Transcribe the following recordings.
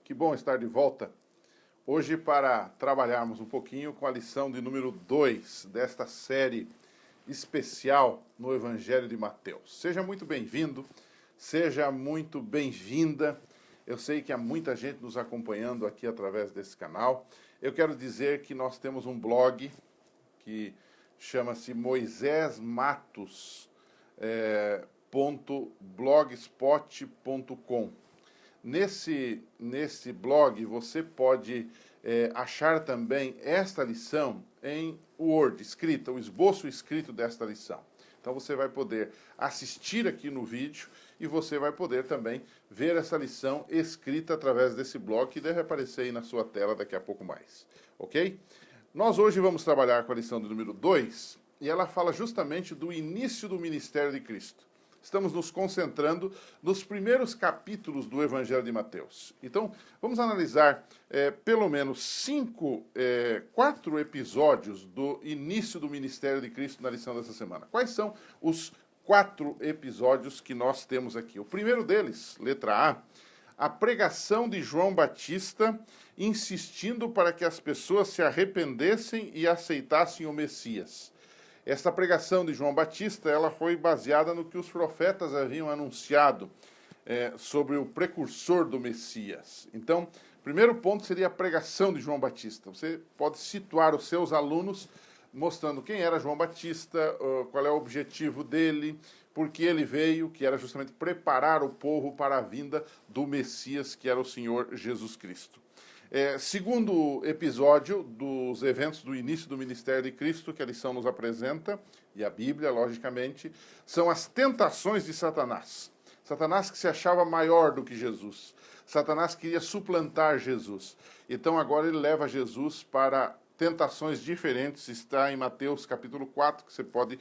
Que bom estar de volta hoje para trabalharmos um pouquinho com a lição de número 2 desta série especial no Evangelho de Mateus. Seja muito bem-vindo, seja muito bem-vinda. Eu sei que há muita gente nos acompanhando aqui através desse canal. Eu quero dizer que nós temos um blog que chama-se moisesmatos.blogspot.com. Nesse blog você pode achar também esta lição em Word, escrita, o esboço escrito desta lição. Então você vai poder assistir aqui no vídeo e você vai poder também ver essa lição escrita através desse blog que deve aparecer aí na sua tela daqui a pouco mais, ok? Nós hoje vamos trabalhar com a lição do número 2 e ela fala justamente do início do ministério de Cristo. Estamos nos concentrando nos primeiros capítulos do Evangelho de Mateus. Então, vamos analisar pelo menos 4 episódios do início do ministério de Cristo na lição dessa semana. Quais são os 4 episódios que nós temos aqui? O primeiro deles, letra A pregação de João Batista insistindo para que as pessoas se arrependessem e aceitassem o Messias. Esta pregação de João Batista, ela foi baseada no que os profetas haviam anunciado sobre o precursor do Messias. Então, o primeiro ponto seria a pregação de João Batista. Você pode situar os seus alunos mostrando quem era João Batista, qual é o objetivo dele, por que ele veio, que era justamente preparar o povo para a vinda do Messias, que era o Senhor Jesus Cristo. Segundo episódio dos eventos do início do ministério de Cristo, que a lição nos apresenta, e a Bíblia, logicamente, são as tentações de Satanás. Satanás que se achava maior do que Jesus. Satanás queria suplantar Jesus. Então agora ele leva Jesus para tentações diferentes, está em Mateus capítulo 4, que você pode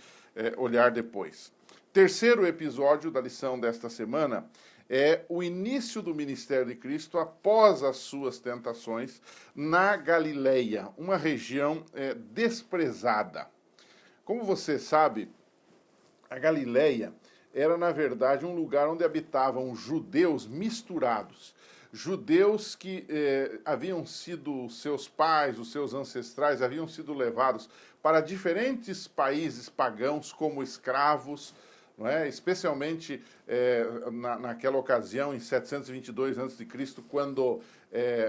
olhar depois. Terceiro episódio da lição desta semana é o início do ministério de Cristo após as suas tentações na Galileia, uma região desprezada. Como você sabe, a Galileia era, na verdade, um lugar onde habitavam judeus misturados. Judeus que haviam sido, seus pais, os seus ancestrais, haviam sido levados para diferentes países pagãos como escravos, não é? Especialmente naquela ocasião, em 722 a.C., quando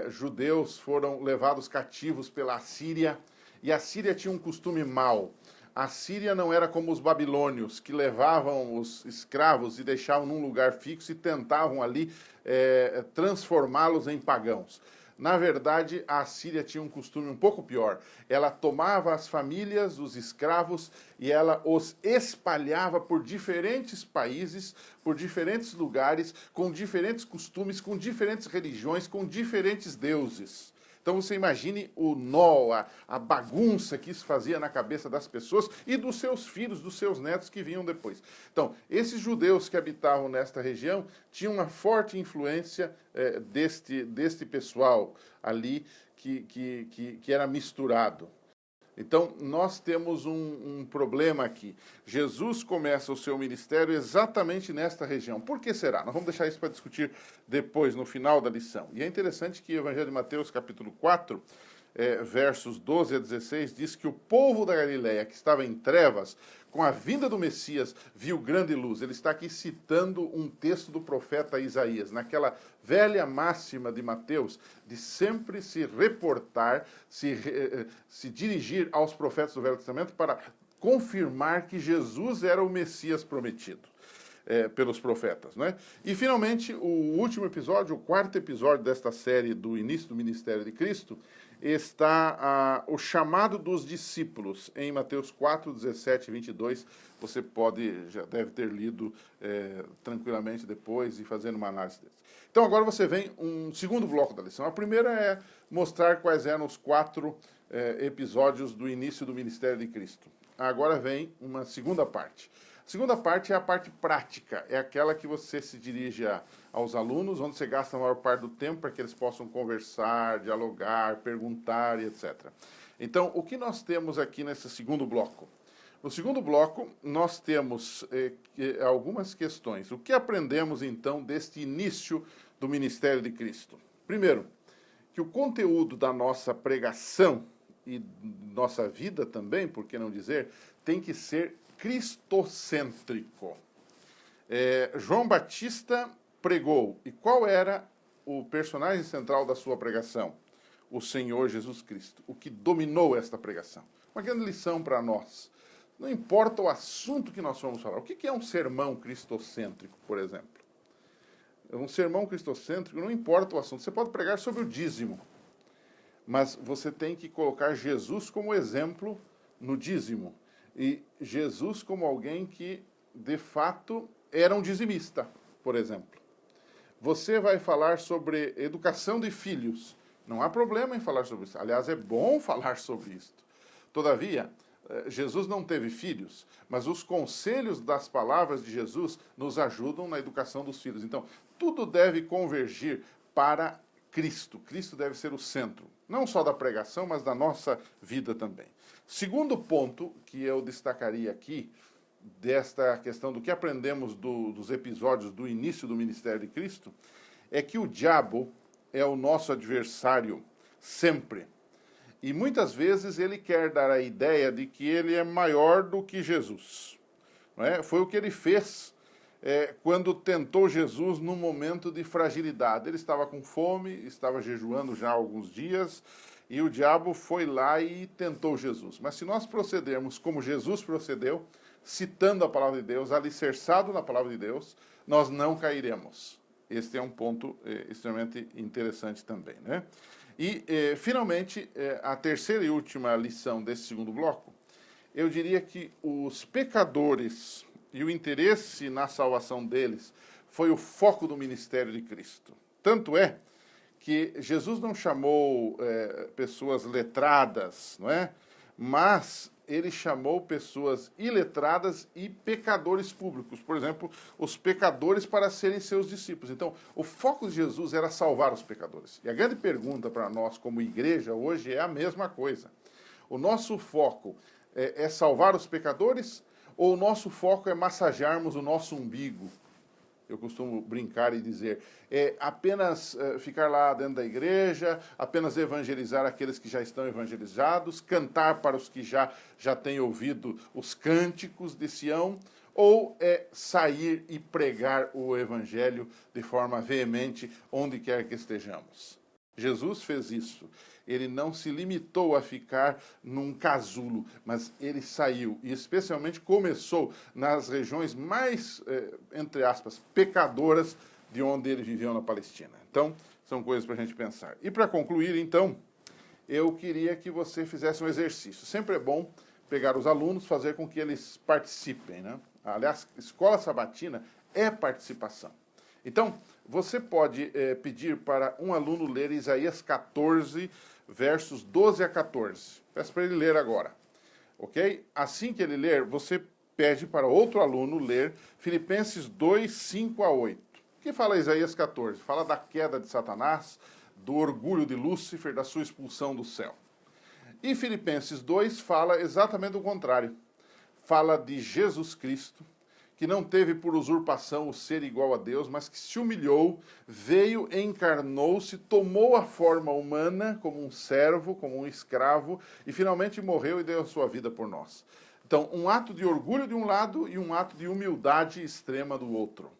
judeus foram levados cativos pela Assíria, e a Síria tinha um costume mau. A Síria não era como os babilônios, que levavam os escravos e deixavam num lugar fixo e tentavam ali transformá-los em pagãos. Na verdade, a Síria tinha um costume um pouco pior. Ela tomava as famílias, os escravos, e ela os espalhava por diferentes países, por diferentes lugares, com diferentes costumes, com diferentes religiões, com diferentes deuses. Então você imagine o nó, a bagunça que isso fazia na cabeça das pessoas e dos seus filhos, dos seus netos que vinham depois. Então, esses judeus que habitavam nesta região tinham uma forte influência deste pessoal ali que era misturado. Então, nós temos um problema aqui. Jesus começa o seu ministério exatamente nesta região. Por que será? Nós vamos deixar isso para discutir depois, no final da lição. E é interessante que o Evangelho de Mateus, capítulo 4, versos 12 a 16, diz que o povo da Galileia, que estava em trevas, com a vinda do Messias, viu grande luz. Ele está aqui citando um texto do profeta Isaías, naquela velha máxima de Mateus, de sempre se reportar, se dirigir aos profetas do Velho Testamento para confirmar que Jesus era o Messias prometido pelos profetas, não é? E, finalmente, o último episódio, o 4º episódio desta série do início do ministério de Cristo, está o chamado dos discípulos, em Mateus 4, 17 e 22. Você já deve ter lido tranquilamente depois e fazendo uma análise deles. Então, agora você vem um segundo bloco da lição. A primeira é mostrar quais eram os 4 episódios do início do ministério de Cristo. Agora vem uma segunda parte. A segunda parte é a parte prática, é aquela que você se dirige aos alunos, onde você gasta a maior parte do tempo para que eles possam conversar, dialogar, perguntar e etc. Então, o que nós temos aqui nesse segundo bloco? No segundo bloco, nós temos algumas questões. O que aprendemos, então, deste início do ministério de Cristo? Primeiro, que o conteúdo da nossa pregação e nossa vida também, por que não dizer, tem que ser cristocêntrico. João Batista pregou, e qual era o personagem central da sua pregação? O Senhor Jesus Cristo, o que dominou esta pregação. Uma grande lição para nós. Não importa o assunto que nós vamos falar. O que é um sermão cristocêntrico, por exemplo? Um sermão cristocêntrico, não importa o assunto. Você pode pregar sobre o dízimo, mas você tem que colocar Jesus como exemplo no dízimo. E Jesus como alguém que, de fato, era um dizimista, por exemplo. Você vai falar sobre educação de filhos. Não há problema em falar sobre isso. Aliás, é bom falar sobre isso. Todavia, Jesus não teve filhos, mas os conselhos das palavras de Jesus nos ajudam na educação dos filhos. Então, tudo deve convergir para Cristo. Cristo deve ser o centro, não só da pregação, mas da nossa vida também. Segundo ponto que eu destacaria aqui, desta questão do que aprendemos dos episódios do início do ministério de Cristo, é que o diabo é o nosso adversário, sempre. E muitas vezes ele quer dar a ideia de que ele é maior do que Jesus. Não é? Foi o que ele fez quando tentou Jesus num momento de fragilidade. Ele estava com fome, estava jejuando já há alguns dias, e o diabo foi lá e tentou Jesus. Mas se nós procedermos como Jesus procedeu, citando a palavra de Deus, alicerçado na palavra de Deus, nós não cairemos. Este é um ponto extremamente interessante também, né? E, finalmente, a terceira e última lição desse segundo bloco, eu diria que os pecadores e o interesse na salvação deles foi o foco do ministério de Cristo. Tanto é que Jesus não chamou pessoas letradas, não é? Mas ele chamou pessoas iletradas e pecadores públicos. Por exemplo, os pecadores para serem seus discípulos. Então, o foco de Jesus era salvar os pecadores. E a grande pergunta para nós, como igreja, hoje é a mesma coisa. O nosso foco é salvar os pecadores ou o nosso foco é massagearmos o nosso umbigo? Eu costumo brincar e dizer, apenas ficar lá dentro da igreja, apenas evangelizar aqueles que já estão evangelizados, cantar para os que já têm ouvido os cânticos de Sião, ou sair e pregar o evangelho de forma veemente onde quer que estejamos. Jesus fez isso. Ele não se limitou a ficar num casulo, mas ele saiu e especialmente começou nas regiões mais, entre aspas, pecadoras de onde ele viveu na Palestina. Então, são coisas para a gente pensar. E para concluir, então, eu queria que você fizesse um exercício. Sempre é bom pegar os alunos, fazer com que eles participem, né? Aliás, escola sabatina é participação. Então, você pode pedir para um aluno ler Isaías 14, versos 12 a 14. Peço para ele ler agora, ok? Assim que ele ler, você pede para outro aluno ler Filipenses 2, 5 a 8. O que fala Isaías 14? Fala da queda de Satanás, do orgulho de Lúcifer, da sua expulsão do céu. E Filipenses 2 fala exatamente o contrário. Fala de Jesus Cristo, que não teve por usurpação o ser igual a Deus, mas que se humilhou, veio, encarnou-se, tomou a forma humana como um servo, como um escravo, e finalmente morreu e deu a sua vida por nós. Então, um ato de orgulho de um lado e um ato de humildade extrema do outro.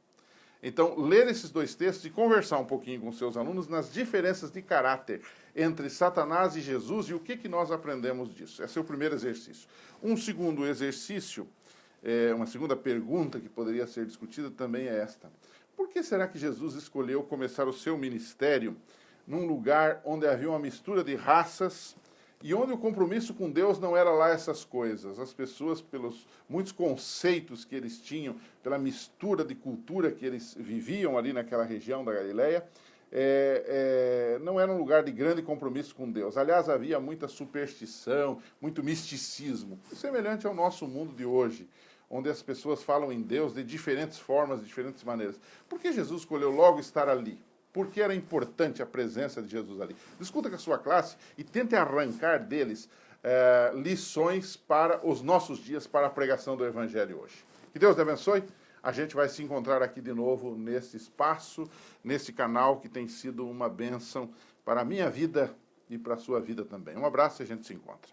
Então, ler esses dois textos e conversar um pouquinho com seus alunos nas diferenças de caráter entre Satanás e Jesus e o que nós aprendemos disso. Esse é o primeiro exercício. Um segundo exercício, uma segunda pergunta que poderia ser discutida também é esta. Por que será que Jesus escolheu começar o seu ministério num lugar onde havia uma mistura de raças e onde o compromisso com Deus não era lá essas coisas? As pessoas, pelos muitos conceitos que eles tinham, pela mistura de cultura que eles viviam ali naquela região da Galileia, não era um lugar de grande compromisso com Deus. Aliás, havia muita superstição, muito misticismo, semelhante ao nosso mundo de hoje, onde as pessoas falam em Deus de diferentes formas, de diferentes maneiras. Por que Jesus escolheu logo estar ali? Por que era importante a presença de Jesus ali? Discuta com a sua classe e tente arrancar deles lições para os nossos dias, para a pregação do Evangelho hoje. Que Deus te abençoe. a gente vai se encontrar aqui de novo nesse espaço, nesse canal que tem sido uma bênção para a minha vida e para a sua vida também. Um abraço e a gente se encontra.